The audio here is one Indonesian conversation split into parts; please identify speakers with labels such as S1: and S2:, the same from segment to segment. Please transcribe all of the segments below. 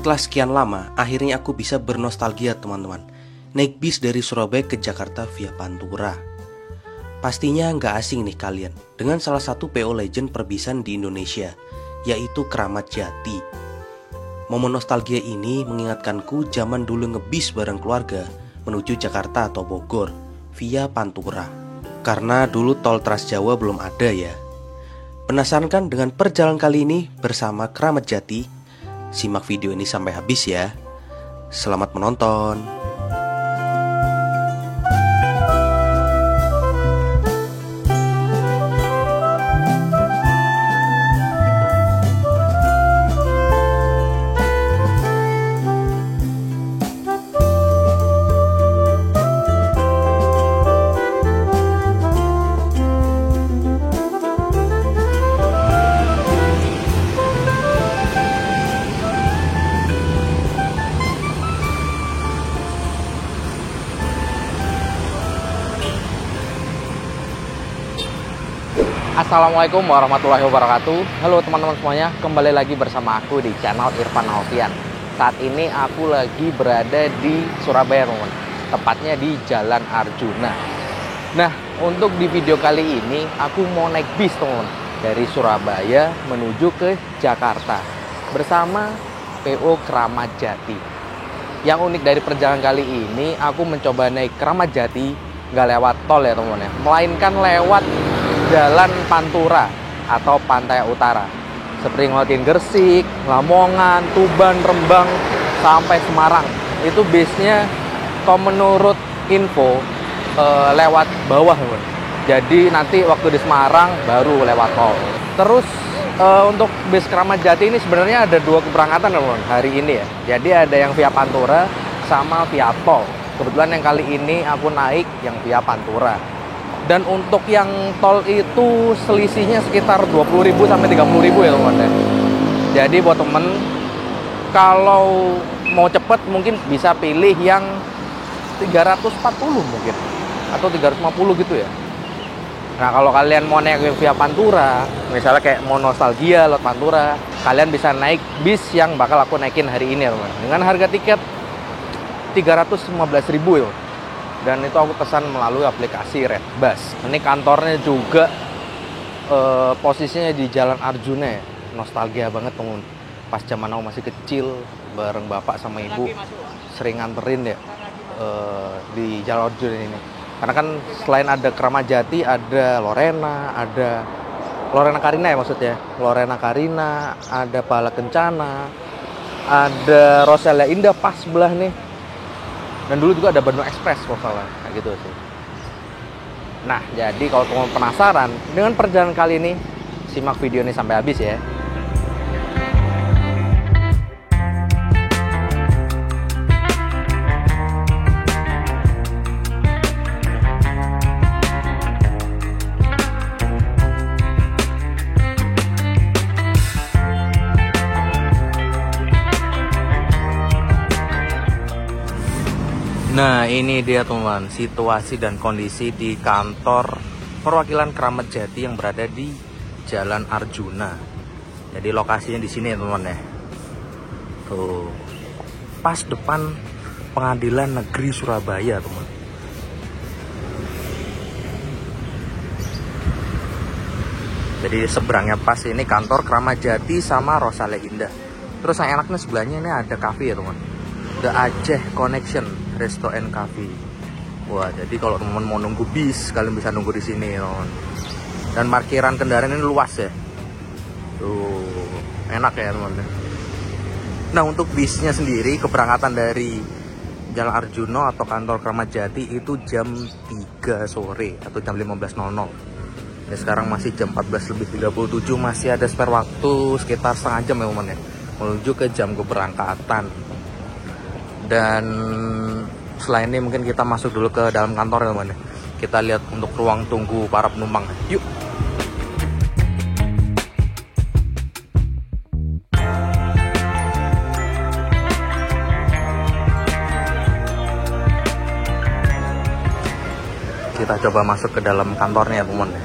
S1: Setelah sekian lama, akhirnya aku bisa bernostalgia teman-teman. Naik bis dari Surabaya ke Jakarta via Pantura. Pastinya nggak asing nih kalian dengan salah satu PO legend perbisan di Indonesia, yaitu Kramat Jati. Momen nostalgia ini mengingatkanku zaman dulu ngebis bareng keluarga menuju Jakarta atau Bogor via Pantura. Karena dulu tol Trans Jawa belum ada ya. Penasaran kan dengan perjalanan kali ini bersama Kramat Jati? Simak video ini sampai habis ya. Selamat menonton.
S2: Assalamualaikum warahmatullahi wabarakatuh. Halo teman-teman semuanya, kembali lagi bersama aku di channel Irfan Alfian. Saat ini aku lagi berada di Surabaya teman-teman, tepatnya di Jalan Arjuna. Nah, untuk di video kali ini aku mau naik bis teman-teman, dari Surabaya menuju ke Jakarta bersama PO Kramat Jati. Yang unik dari perjalanan kali ini, aku mencoba naik Kramat Jati nggak lewat tol ya teman-teman ya, melainkan lewat Jalan Pantura atau Pantai Utara, seperti ngelewatin Gresik, Lamongan, Tuban, Rembang, sampai Semarang. Itu bisnya kalau menurut info lewat bawah teman. Jadi nanti waktu di Semarang baru lewat tol. Terus untuk bis Kramat Jati ini sebenarnya ada dua keberangkatan teman hari ini ya. Jadi ada yang via Pantura sama via tol. Kebetulan yang kali ini aku naik yang via Pantura. Dan untuk yang tol itu selisihnya sekitar 20.000 sampai 30.000 ya teman-teman. Jadi buat temen kalau mau cepet mungkin bisa pilih yang 340 mungkin atau 350 gitu ya. Nah kalau kalian mau naik via Pantura, misalnya kayak mau nostalgia lewat Pantura, kalian bisa naik bis yang bakal aku naikin hari ini ya teman. Dengan harga tiket 315.000 ya. Dan itu aku pesan melalui aplikasi Redbus. Ini kantornya juga posisinya di Jalan Arjuna ya. Nostalgia banget teman. Pas zaman aku masih kecil bareng bapak sama ibu sering nganterin ya di Jalan Arjuna ini. Karena kan selain ada Kramat Jati, ada Lorena Karina ya maksudnya. Lorena Karina, ada Bala Kencana, ada Rosalia Indah pas sebelah nih. Dan dulu juga ada Bandung Express kalau salah, kayak gitu sih. Nah, jadi kalau teman penasaran dengan perjalanan kali ini, simak video ini sampai habis ya. Nah ini dia teman, situasi dan kondisi di kantor perwakilan Kramat Jati yang berada di Jalan Arjuna. Jadi lokasinya di sini ya teman ya. Tuh, pas depan Pengadilan Negeri Surabaya teman. Jadi seberangnya pas ini kantor Kramat Jati sama Rosalia Indah. Terus yang enaknya sebelahnya ini ada cafe ya teman. The Aceh Connection Resto and Cafe. Wah, jadi kalau teman mau nunggu bis, kalian bisa nunggu di sini, teman. Dan parkiran kendaraan ini luas ya. Tuh, enak ya, teman. Nah, untuk bisnya sendiri keberangkatan dari Jalan Arjuna atau kantor Kramat Jati itu jam 3 sore atau jam 15.00. Ya, sekarang masih jam 14.37, masih ada spare waktu sekitar setengah jam ya, teman ya. Menuju ke jam keberangkatan. Dan selain ini mungkin kita masuk dulu ke dalam kantor ya teman-teman. Kita lihat untuk ruang tunggu para penumpang. Yuk. Kita coba masuk ke dalam kantornya ya teman-teman.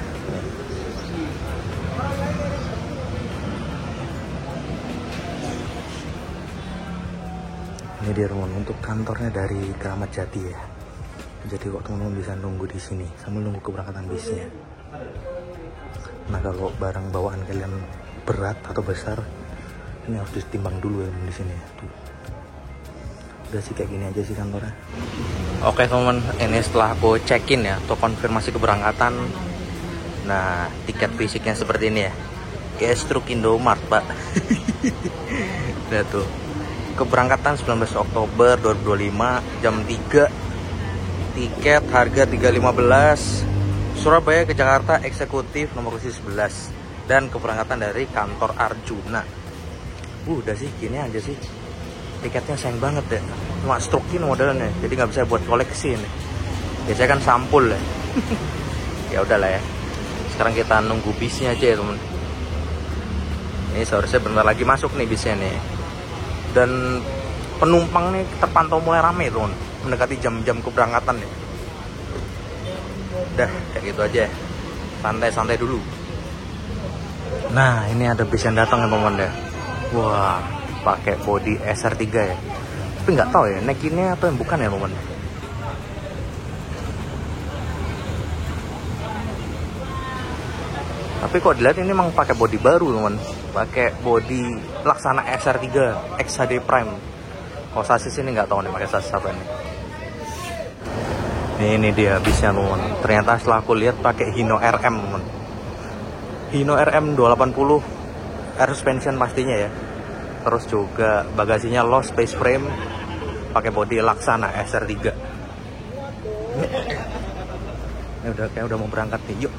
S3: Ini dia teman, untuk kantornya dari Keramat Jati ya. Jadi kok teman-teman bisa nunggu di sini sambil nunggu keberangkatan bisnya. Nah kalau barang bawaan kalian berat atau besar, ini harus ditimbang dulu ya di sini. Tuh. Udah sih kayak gini aja sih kantornya.
S2: Oke teman, ini setelah aku check-in ya atau konfirmasi keberangkatan. Nah, tiket fisiknya seperti ini ya. Kayak struk Indomart, Pak. Nah tuh. Keberangkatan 19 Oktober 2025 jam 3. Tiket harga 3.15. Surabaya ke Jakarta eksekutif nomor kursi 11 dan keberangkatan dari kantor Arjuna. Udah sih gini aja sih. Tiketnya sayang banget ya. Cuma strokin modelnya, jadi nggak bisa buat koleksi ini. Biasanya kan sampul ya. Ya udahlah ya. Sekarang kita nunggu bisnya aja ya teman. Ini seharusnya bentar lagi masuk nih bisnya nih. Dan penumpang nih terpantau mulai rame teman. Mendekati jam-jam keberangkatan nih. Udah kayak gitu aja. Santai-santai dulu. Nah ini ada bis yang datang ya teman ya. Wah, pakai bodi SR3 ya. Tapi nggak tahu ya naik ini atau yang bukan ya teman. Tapi kok dilihat ini emang pakai bodi baru teman. Pakai bodi Laksana SR3 XHD Prime. Kalau sasis ini nggak tahu nih pakai sasis apa ini. Ini dia bisnya teman. Ternyata setelah aku lihat pakai Hino RM teman. Hino RM 280 air suspension pastinya ya. Terus juga bagasinya low space frame, pakai bodi Laksana SR3. Ini udah kayak udah mau berangkat nih. Yuk.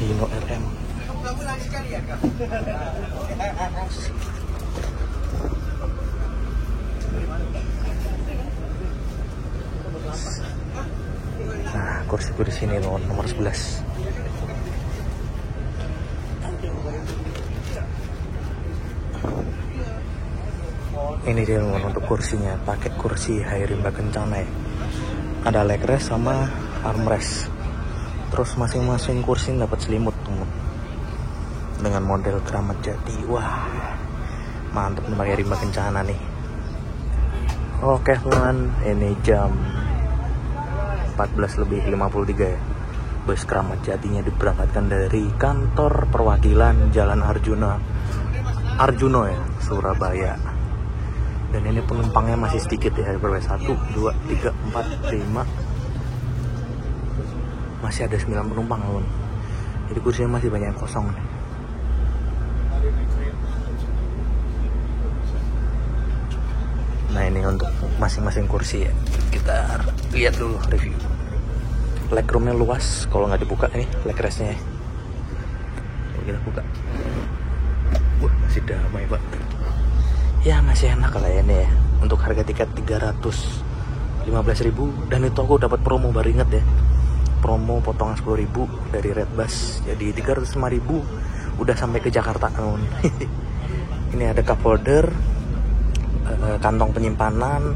S2: Hino RM. Nah, kursiku di sini nomor 11. Ini dia untuk kursinya, pakai kursi Hayrimba Kencana ya. Ada leg rest sama armrest. Terus masing-masing kursi dapat selimut teman. Dengan model Keramat Jati. Wah, mantep nih pakai Rimba Kencana nih. Oke teman, ini jam 14:53 ya. Bus Keramat Jatinya diberangkatkan dari kantor perwakilan Jalan Arjuno ya, Surabaya. Dan ini penumpangnya masih sedikit ya, berapa? 1, 2, 3, 4, 5. Masih ada 9 penumpang teman. Jadi kursinya masih banyak yang kosong nih. Nah ini untuk masing-masing kursi ya. Kita lihat dulu review. Legroomnya luas, kalau nggak dibuka nih leg restnya. Kita buka. Masih damai pak. Ya masih enak lah ya ini ya. Untuk harga tiket 315.000 dan itu aku dapat promo baru inget ya. Promo potongan 10.000 dari Redbus, jadi 305.000 udah sampai ke Jakarta teman. Ini ada cup holder, kantong penyimpanan,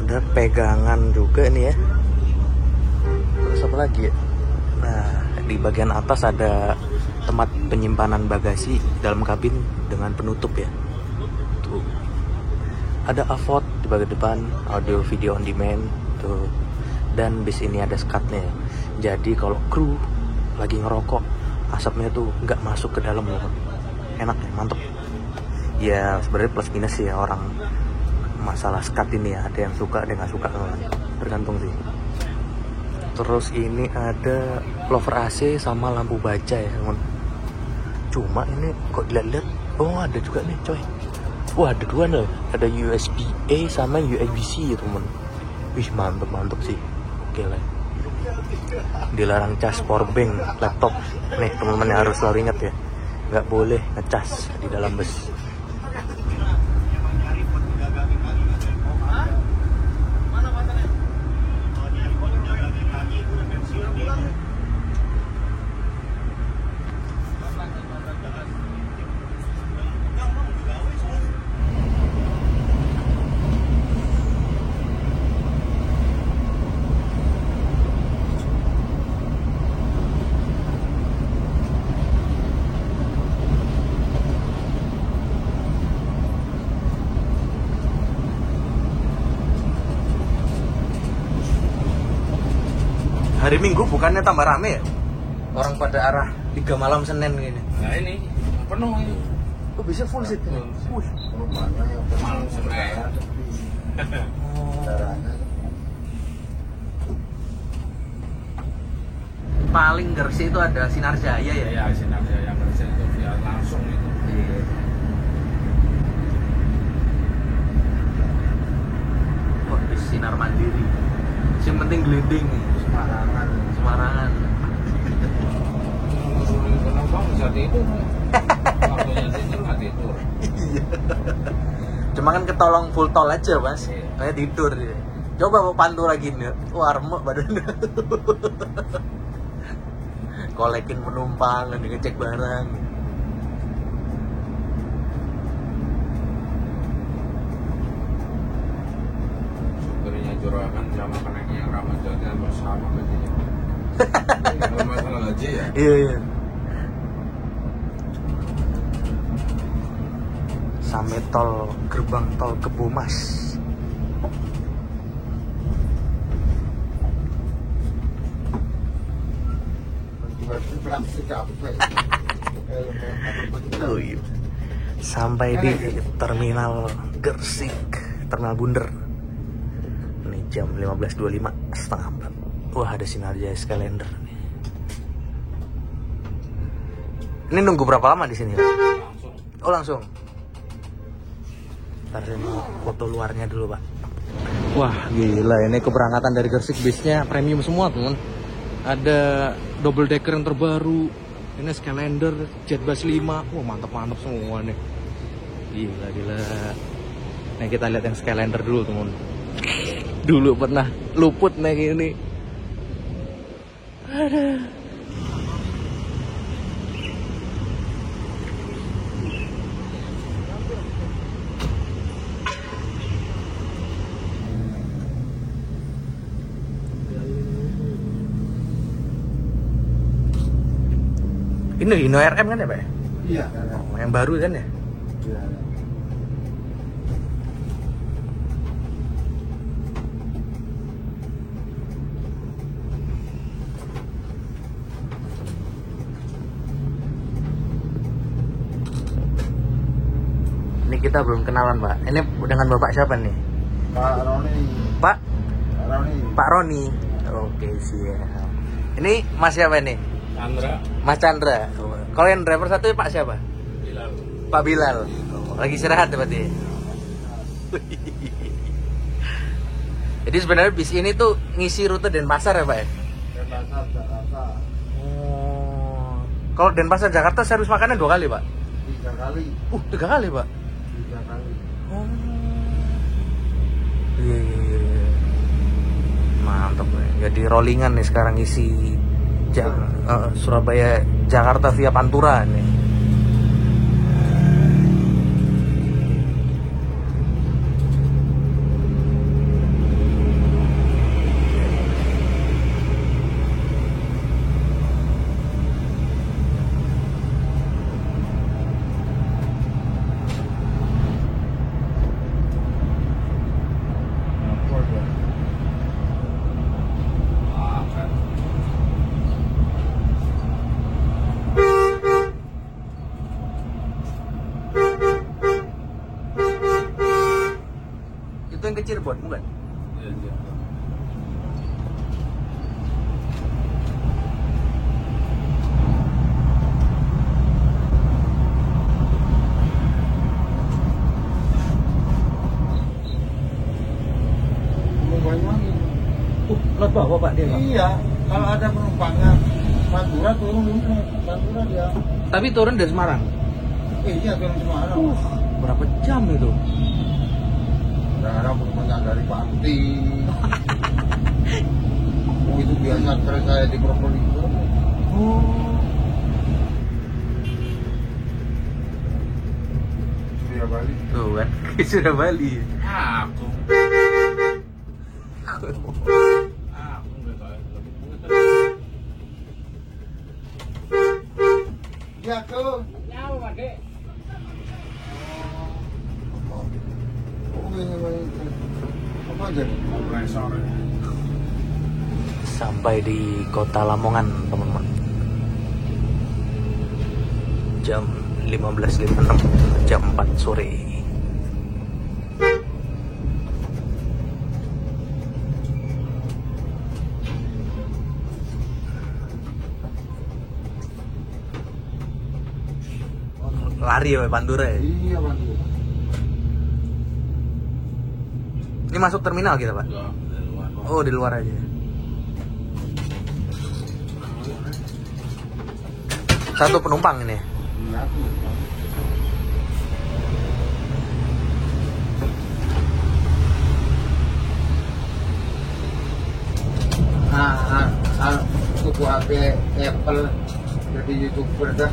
S2: ada pegangan juga nih ya. Terus apa lagi ya? Nah di bagian atas ada tempat penyimpanan bagasi dalam kabin dengan penutup ya. Tuh ada AVOD di bagian depan, audio video on demand tuh. Dan bis ini ada skatnya. Jadi kalau kru lagi ngerokok, asapnya tuh nggak masuk ke dalam loh. Enak ya, mantep. Ya sebenarnya plus minus sih ya orang masalah skat ini ya. Ada yang suka, ada yang nggak suka teman. Tergantung sih. Terus ini ada lover AC sama lampu baja ya teman. Cuma ini kok dilihat-lihat, oh ada juga nih coy. Wah ada dua nih, ada USB A sama USB C ya teman. Wih mantep sih. Oke lah. Dilarang cas powerbank laptop. Nih teman-teman harus selalu ingat ya, nggak boleh ngecas di dalam bus.
S3: hari Minggu bukannya tambah rame ya? Orang pada arah 3 malam Senin gini.
S4: Nah ini penuh ini.
S3: Oh bisa full seat ini? Wih.
S4: Malam Senin.
S3: Paling Gresik itu ada Sinar Jaya ya?
S4: Ya Sinar Jaya Gresik itu via langsung itu.
S3: Iya. Wah, di Sinar Mandiri. Yang penting gelinding nih. Semarangan.
S4: Ngusulin penumpang bisa tidur. Waktunya tidur nggak tidur.
S3: Iya. Cuma kan ketolong full tol aja mas. Kayak tidur dia. Coba mau Pantura gini. Wah remuk badannya. Kolekin penumpang dan ngecek barang.
S4: Supirnya juragan sama keneknya yang Ramat Jati hampir sama gajinya. Kalau masalah gaji ya.
S3: Iya. Sampai tol gerbang tol Kebomas. Sampai di terminal Gresik, terminal Bunder. Ini jam 15.25, setengah 4. Wah ada Sinar Jaya Skylander. Ini nunggu berapa lama di sini?
S4: Langsung.
S3: Oh langsung. Ntar saya mau foto luarnya dulu pak. Wah gila ini keberangkatan dari Gresik bisnya premium semua teman. Ada double decker yang terbaru. Ini Skylander, Jetbus 5. Wah mantap-mantap semua nih. Gila. Nah kita lihat yang Skylander dulu teman. Dulu pernah luput naik ini. Aduh. Ini Hino RM kan ya Pak?
S5: Iya.
S3: Oh, yang baru kan ya?
S5: Iya.
S3: Ini kita belum kenalan Pak. Ini dengan Bapak siapa nih?
S5: Pak Roni.
S3: Pak?
S5: Pak Roni.
S3: Pak Roni. Oke siap. Ini Mas siapa nih?
S4: Chandra.
S3: Mas Chandra. Kalau yang driver satu Pak siapa?
S4: Bilal.
S3: Pak Bilal. Lagi istirahat berarti. Jadi sebenarnya bis ini tuh ngisi rute Denpasar ya Pak ya?
S5: Denpasar, Jakarta.
S3: Oh. Kalau Denpasar Jakarta servis makanan 2 kali Pak?
S5: 3 kali.
S3: 3 kali Pak?
S5: 3 kali.
S3: Oh. Iya. Mantap ya. Jadi rollingan nih sekarang isi Surabaya Jakarta via Pantura nih. Itu yang ke Cirebon bukan?
S4: Iya.
S5: Banyuwangi.
S3: Lewat bawah Pak dia Pak?
S5: Iya. Kalau ada penumpangnya Pantura turun dulu. Pantura dia.
S3: Tapi turun dari Semarang?
S5: Iya turun Semarang.
S3: Berapa jam itu?
S5: Sekarang penumpangnya dari Panti. Oh itu biasa kereta saya di Probolinggo.
S3: Oh.
S5: Surya Bali.
S3: Tuh kan, sudah Bali.
S4: Aku.
S5: Ya tuh. Oh ini apa aja?
S4: Kompresor.
S3: Sampai di kota Lamongan, teman-teman. Jam 15.56, jam 4 sore. Lari ya Pantura ya?
S5: Iya Pantura.
S3: Ini masuk terminal kita Pak?
S4: Enggak, dari luar kok.
S3: Oh di luar aja. Satu penumpang ini.
S5: Iya, aku. Tuku HP Apple jadi YouTuber dah.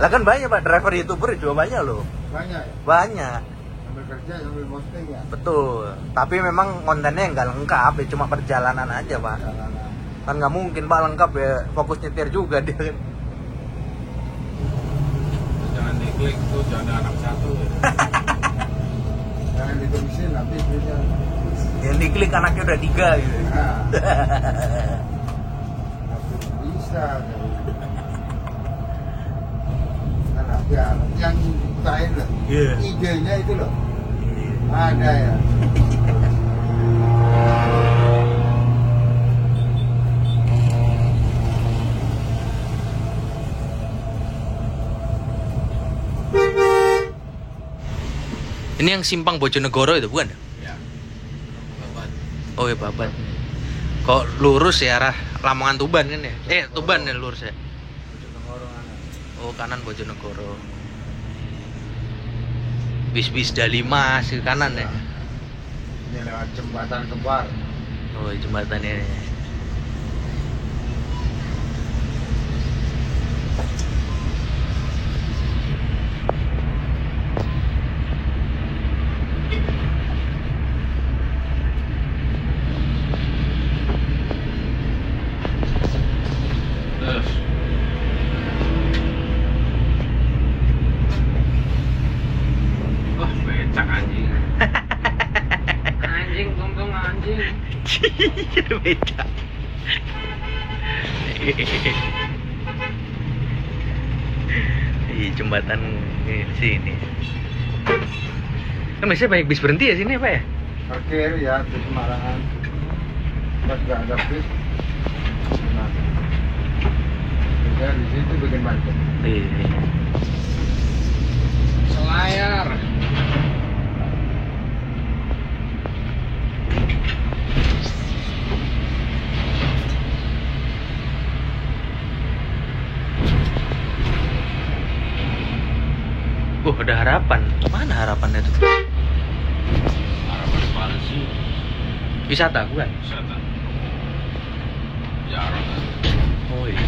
S3: Lah kan banyak Pak, driver YouTuber juga banyak loh.
S5: Banyak ya?
S3: Banyak.
S5: Sambil kerja sambil posting ya.
S3: Betul. Tapi memang kontennya nggak lengkap ya, cuma perjalanan aja Pak.
S5: Jalanan.
S3: Kan nggak mungkin Pak lengkap ya, fokus nyetir juga dia kan.
S4: Jangan diklik tuh, jangan ada anak satu.
S5: Jangan ditulisin habis bisa.
S3: Yang diklik anaknya udah 3 gitu.
S5: Nah. Habis bisa. Karena ya, yang lain loh.
S3: Iya.
S5: Idenya itu loh. Ada ya.
S3: Ini yang simpang Bojonegoro itu bukan?
S4: Ya. Babat.
S3: Oh ya Babat. Kok lurus ya arah Lamongan Tuban kan ya? Tuban ya lurus ya. Oh kanan Bojonegoro. Bis-bis Dalima ke kanan ya.
S5: Ini lewat jembatan Kembar.
S3: Oh jembatan ini.
S4: Wah, becak anjing. Anjing, tungtung anjing.
S3: Beda. Iya jembatan sini. Kan biasanya banyak bis berhenti ya sini Pak ya?
S5: Parkir ya di Semarangan. Pas nggak ada bis. Nah, ya di situ bikin macet.
S3: Iya.
S4: Selayar.
S3: Ada harapan. Mana harapannya tuh?
S4: Harapan palsu.
S3: Wisata bukan?
S4: Wisata. Jarang.
S3: Oh iya.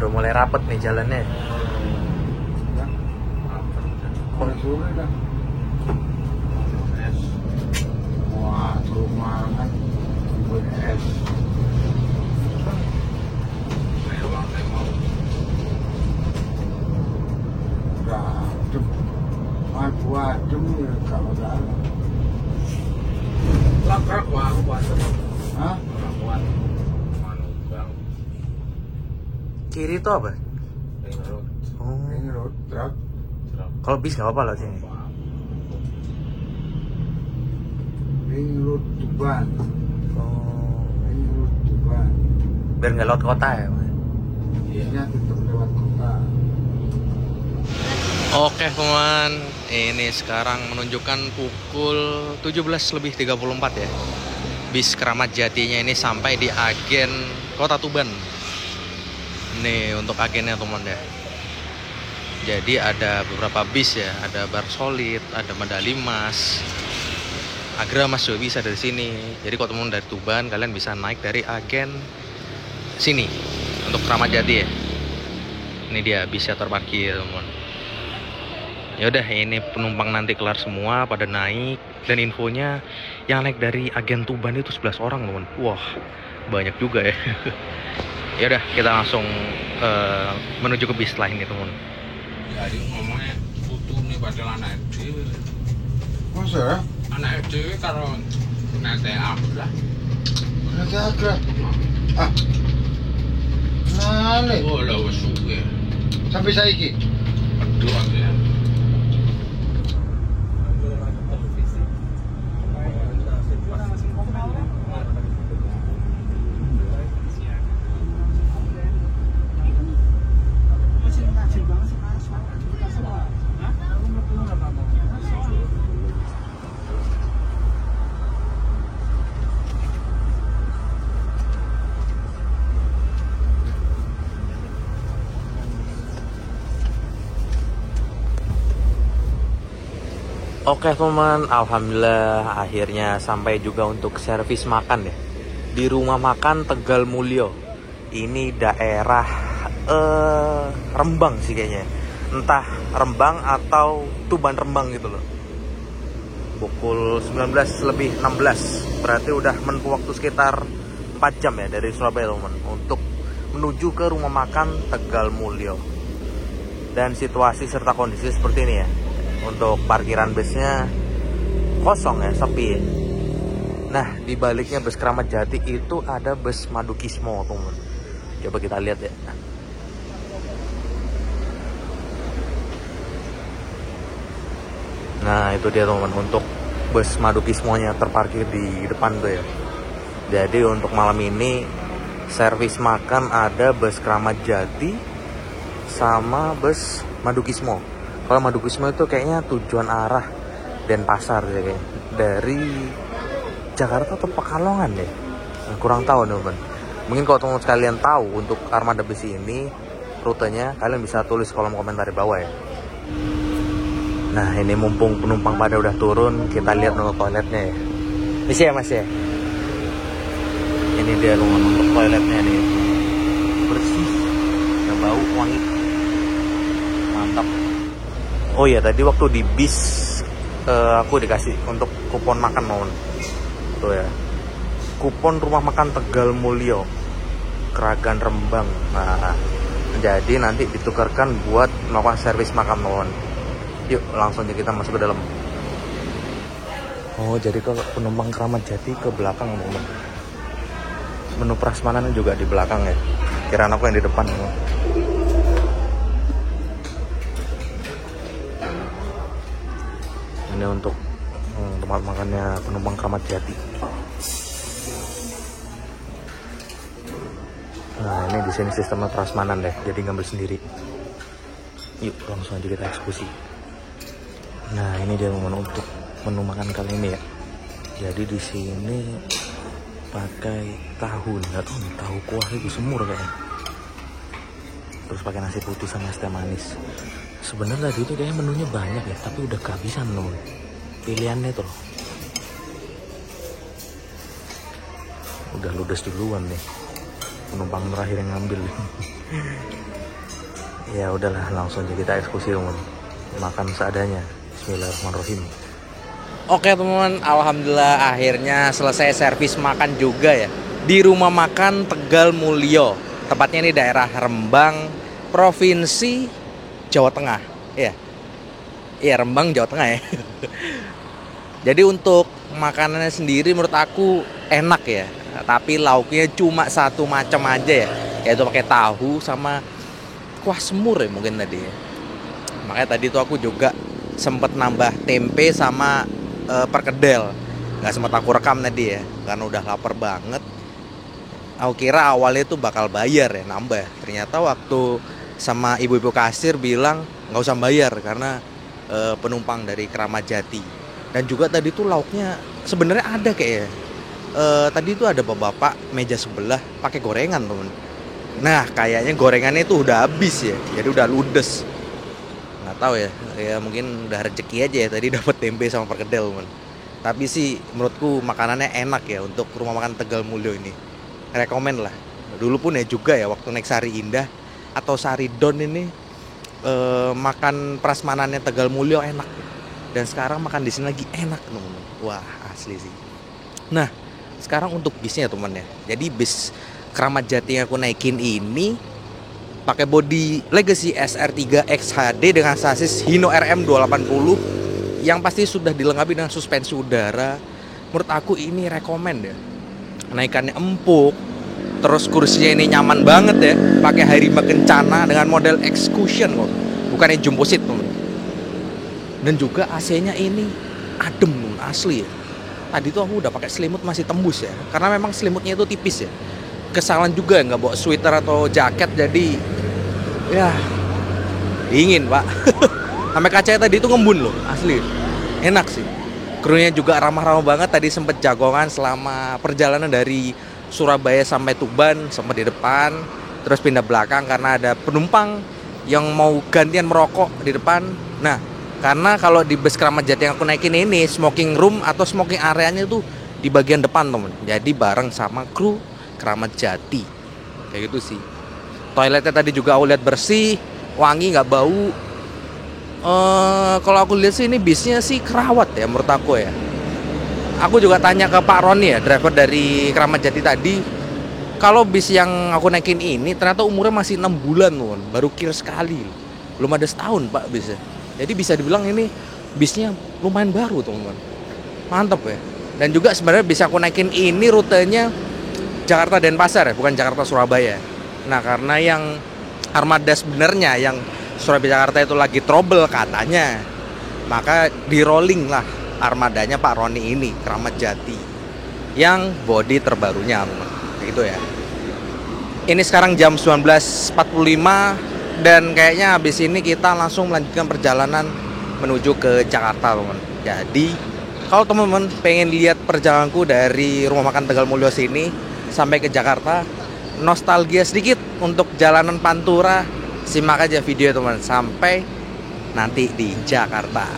S3: Udah mulai rapet nih jalannya.
S5: Ya. Kalau sore dah. Wah, perumahan es. Udah, adem ya kalau salah.
S4: Lakrak wah, aku puasa.
S5: Hah?
S4: Lakuan. Manubang.
S3: Kiri itu apa?
S4: Ring road.
S3: Oh.
S5: Ini road truck.
S3: Kalau bis nggak apa-apa lah sini.
S5: Ring road Tuban.
S3: Oh.
S5: Ring road Tuban.
S3: Biar nggak lewat kota ya. Pak?
S5: Bisnya tetap lewat kota.
S3: Oke teman, ini sekarang menunjukkan pukul 17:34 ya. Bis Keramat Jatinya ini sampai di agen Kota Tuban.
S2: Nih untuk agennya teman ya. Jadi ada beberapa bis ya, ada Bar Solid, ada medali emas, Agra Mas juga bisa dari sini. Jadi kalau teman dari Tuban, kalian bisa naik dari agen sini untuk Kramat Jati ya. Ini dia bisa terparkir teman. Ya udah, ini penumpang nanti kelar semua pada naik, dan infonya yang naik dari agen Tuban itu 11 orang teman. Wah banyak juga ya. Ya udah, kita langsung menuju ke bis lain nih teman.
S4: Jadi ngomongnya putu nih padahal anak dhewe.
S5: Masa ya?
S4: Anak dhewe karo nete Agra.
S5: Nanti Agra. Ah. Nane.
S4: Oh lah wis suwe.
S5: Sampai saiki.
S4: Aduh ya.
S2: Oke teman, alhamdulillah akhirnya sampai juga untuk servis makan ya. Di rumah makan Tegal Mulyo. Ini daerah Rembang sih kayaknya. Entah Rembang atau Tuban Rembang gitu loh. Pukul 19:16. Berarti udah menempuh waktu sekitar 4 jam ya dari Surabaya teman, untuk menuju ke rumah makan Tegal Mulyo. Dan situasi serta kondisi seperti ini ya. Untuk parkiran busnya kosong ya, sepi. Nah, di baliknya bus Kramat Jati itu ada bus Madukismo, teman. Coba kita lihat ya. Nah, itu dia teman, untuk bus Madukismonya terparkir di depan tuh ya. Jadi untuk malam ini servis makan ada bus Kramat Jati sama bus Madukismo. Kalau Madukismo itu kayaknya tujuan arah Denpasar ya, kayaknya dari Jakarta atau Pekalongan deh. Nah, kurang tahu teman. Mungkin kalau teman sekalian tahu untuk armada besi ini rutenya, kalian bisa tulis kolom komentar di bawah ya. Nah, ini mumpung penumpang pada udah turun, kita lihat untuk toiletnya ya. Isi ya Mas ya. Ini dia teman untuk toiletnya nih. Bersih, nggak bau, wangi. Mantap. Oh iya, tadi waktu di bis aku dikasih untuk kupon makan mohon. Tuh ya. Kupon rumah makan Tegal Mulyo, Kragan Rembang. Nah, jadi nanti ditukarkan buat melakukan servis makan mohon. Yuk, langsung aja kita masuk ke dalam. Oh, jadi kalau penumpang Kramat Jati ke belakang mohon. Menu prasmanannya juga di belakang ya. Kiraan aku yang di depan mohon. Ini untuk tempat makannya penumpang Kramat Jati. Nah, ini di sini sistemnya prasmanan deh, jadi ngambil sendiri. Yuk, langsung aja kita eksekusi. Nah, ini dia untuk menu makan kali ini ya. Jadi di sini pakai tahu, nggak tahu nih, tahu kuah itu semur kayaknya. Terus pakai nasi putih sama es teh manis. Sebenarnya tadi itu kayaknya menunya banyak ya, tapi udah kehabisan loh pilihannya tuh. Udah ludes duluan nih penumpang terakhir yang ngambil. Ya udahlah, langsung aja kita eksekusi teman. Makan seadanya. Bismillahirrahmanirrahim. Oke teman, alhamdulillah akhirnya selesai servis makan juga ya di rumah makan Tegal Mulyo. Tepatnya ini daerah Rembang, Provinsi Jawa Tengah, ya. Iya, Rembang, Jawa Tengah ya. Jadi untuk makanannya sendiri menurut aku enak ya. Tapi lauknya cuma satu macam aja ya. Yaitu pakai tahu sama kuah semur ya mungkin tadi ya. Makanya tadi tuh aku juga sempet nambah tempe sama perkedel. Gak sempat aku rekam tadi ya, karena udah lapar banget. Aku kira awalnya tuh bakal bayar ya, nambah. Ternyata waktu sama ibu-ibu kasir bilang nggak usah bayar karena penumpang dari Kramat Jati. Dan juga tadi tuh lauknya sebenarnya ada kayak tadi tuh ada bapak-bapak meja sebelah pakai gorengan temen. Nah, kayaknya gorengannya itu udah habis ya. Jadi udah ludes. Nggak tahu ya. Ya mungkin udah rezeki aja ya tadi dapat tempe sama perkedel, teman. Tapi sih menurutku makanannya enak ya untuk rumah makan Tegal Mulyo ini. Rekomen lah. Dulu pun ya juga ya waktu naik Sari Indah atau Sari Don ini makan prasmanannya Tegal Mulyo enak. Dan sekarang makan di sini lagi enak, teman. Wah, asli sih. Nah, sekarang untuk bisnya teman ya. Jadi bis Keramat Jati yang aku naikin ini pakai bodi Legacy SR3 XHD dengan sasis Hino RM 280 yang pasti sudah dilengkapi dengan suspensi udara. Menurut aku ini rekomen ya. Naikannya empuk, terus kursinya ini nyaman banget ya. Pakai Harima Kencana dengan model Excursion kok, bukannya jumbo seat teman. Dan juga AC-nya ini adem asli ya. Tadi tuh aku udah pakai selimut masih tembus ya, karena memang selimutnya itu tipis ya. Kesalahan juga nggak bawa sweater atau jaket, jadi ya dingin pak. Sampai kacanya tadi itu ngembun loh, asli enak sih. Krunya juga ramah-ramah banget. Tadi sempet jagongan selama perjalanan dari Surabaya sampai Tuban, sempat di depan, terus pindah belakang karena ada penumpang yang mau gantian merokok di depan. Nah, karena kalau di bus Keramat Jati yang aku naikin ini smoking room atau smoking areanya itu di bagian depan temen. Jadi bareng sama kru Keramat Jati kayak gitu sih. Toiletnya tadi juga aku lihat bersih, wangi, nggak bau. Kalau aku lihat sih ini bisnya sih kerawat ya menurut aku ya. Aku juga tanya ke Pak Roni ya, driver dari Keramat Jati tadi, kalau bis yang aku naikin ini ternyata umurnya masih 6 bulan loh, baru kir sekali, belum ada setahun pak bisnya. Jadi bisa dibilang ini bisnya lumayan baru teman-teman, mantep ya. Dan juga sebenarnya bis aku naikin ini rutenya Jakarta Denpasar ya, bukan Jakarta Surabaya. Nah karena yang armada sebenarnya yang Surabaya Jakarta itu lagi trouble katanya, maka di rolling lah armadanya Pak Roni ini Keramat Jati yang bodi terbarunya kayak gitu ya. Ini sekarang jam 19.45 dan kayaknya habis ini kita langsung melanjutkan perjalanan menuju ke Jakarta teman. Jadi kalau teman-teman pengen lihat perjalananku dari rumah makan Tegal Mulyo sini sampai ke Jakarta, nostalgia sedikit untuk jalanan Pantura, simak aja video teman sampai nanti di Jakarta.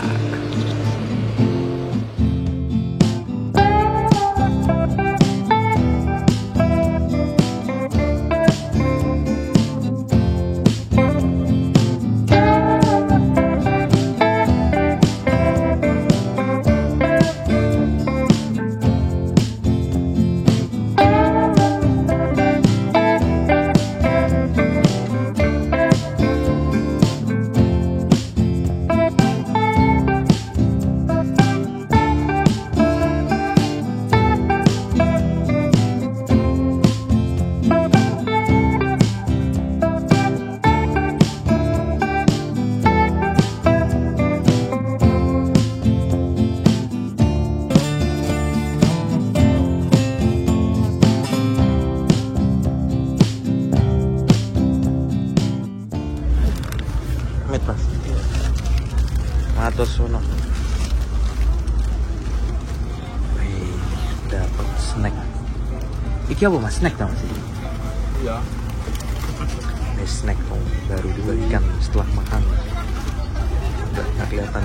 S2: Matur sono. Wih, dapat snack. Iki apa mas? Snack tau sih?
S4: Iya.
S2: Ini snack dong, baru juga ikan setelah makan. Udah nggak kelihatan.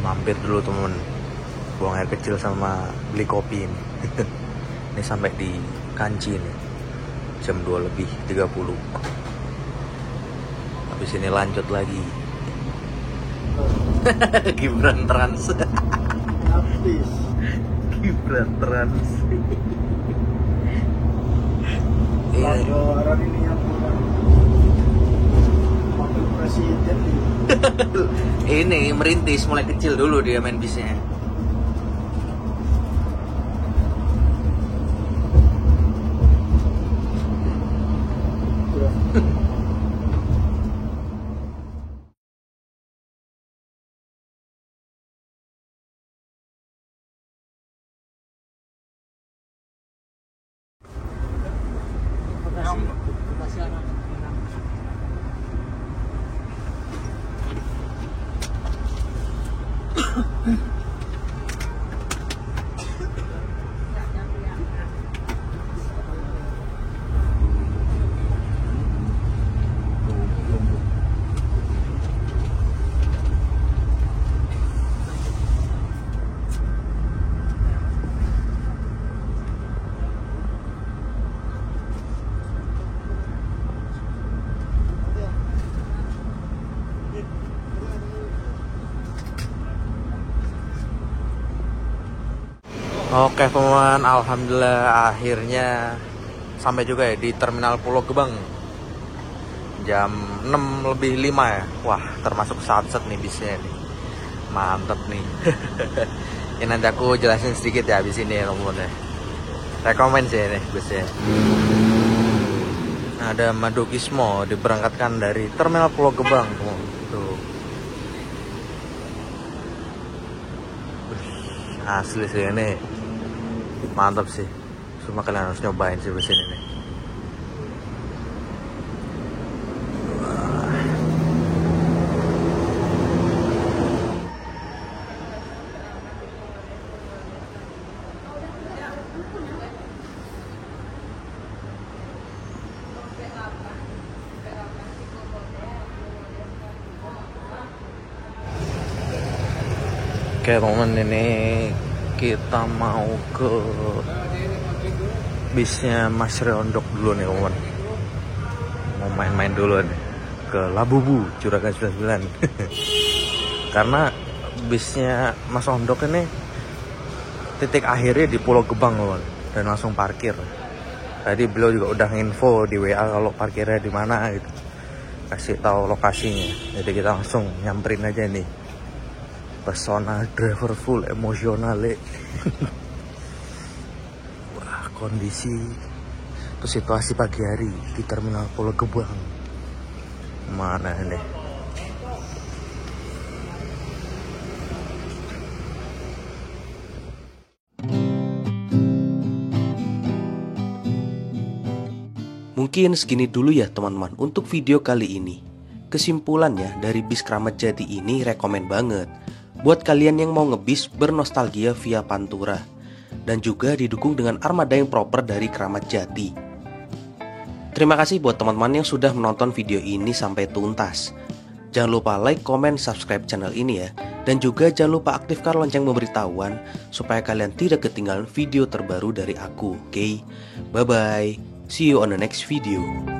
S3: Mampir dulu temen, buang air kecil sama beli kopi ini. Ini sampai di Kanci nih, jam 2:30. Habis ini lanjut lagi. Gibran Trans.
S5: Habis.
S3: Gibran Trans. Iya.
S5: Orang ini yang bukan wakil presiden nih.
S3: Ini merintis mulai kecil dulu dia main bisnya. Oke teman, alhamdulillah akhirnya sampai juga ya di Terminal Pulau Gebang. Jam 6:05 ya. Wah, termasuk sunset nih bisnya nih. Mantep nih. Ini nanti aku jelasin sedikit ya abis ini ya teman-teman. Rekomen sih nih bisnya. Ada Madukismo diberangkatkan dari Terminal Pulau Gebang teman. Tuh. Asli sih ini. Mantap sih, semua kalian harus nyobain sih bus ini nih. Oke teman, ini kita mau ke bisnya Mas Reondok dulu nih teman. Mau main-main dulu nih ke Labubu Juragan 99. Karena bisnya Mas Ondok ini titik akhirnya di Pulau Gebang teman, dan langsung parkir. Tadi beliau juga udah info di WA kalau parkirnya di mana gitu, kasih tahu lokasinya. Jadi kita langsung nyamperin aja nih. Pesona driver full emosional. Wah, kondisi itu situasi pagi hari di Terminal Pulau Gebang. Mana ini?
S1: Mungkin segini dulu ya teman-teman untuk video kali ini. Kesimpulannya dari bis Kramat Jati ini rekomen banget buat kalian yang mau ngebis bernostalgia via Pantura, dan juga didukung dengan armada yang proper dari Kramat Jati. Terima kasih buat teman-teman yang sudah menonton video ini sampai tuntas. Jangan lupa like, comment, subscribe channel ini ya. Dan juga jangan lupa aktifkan lonceng pemberitahuan supaya kalian tidak ketinggalan video terbaru dari aku. Oke, bye-bye. See you on the next video.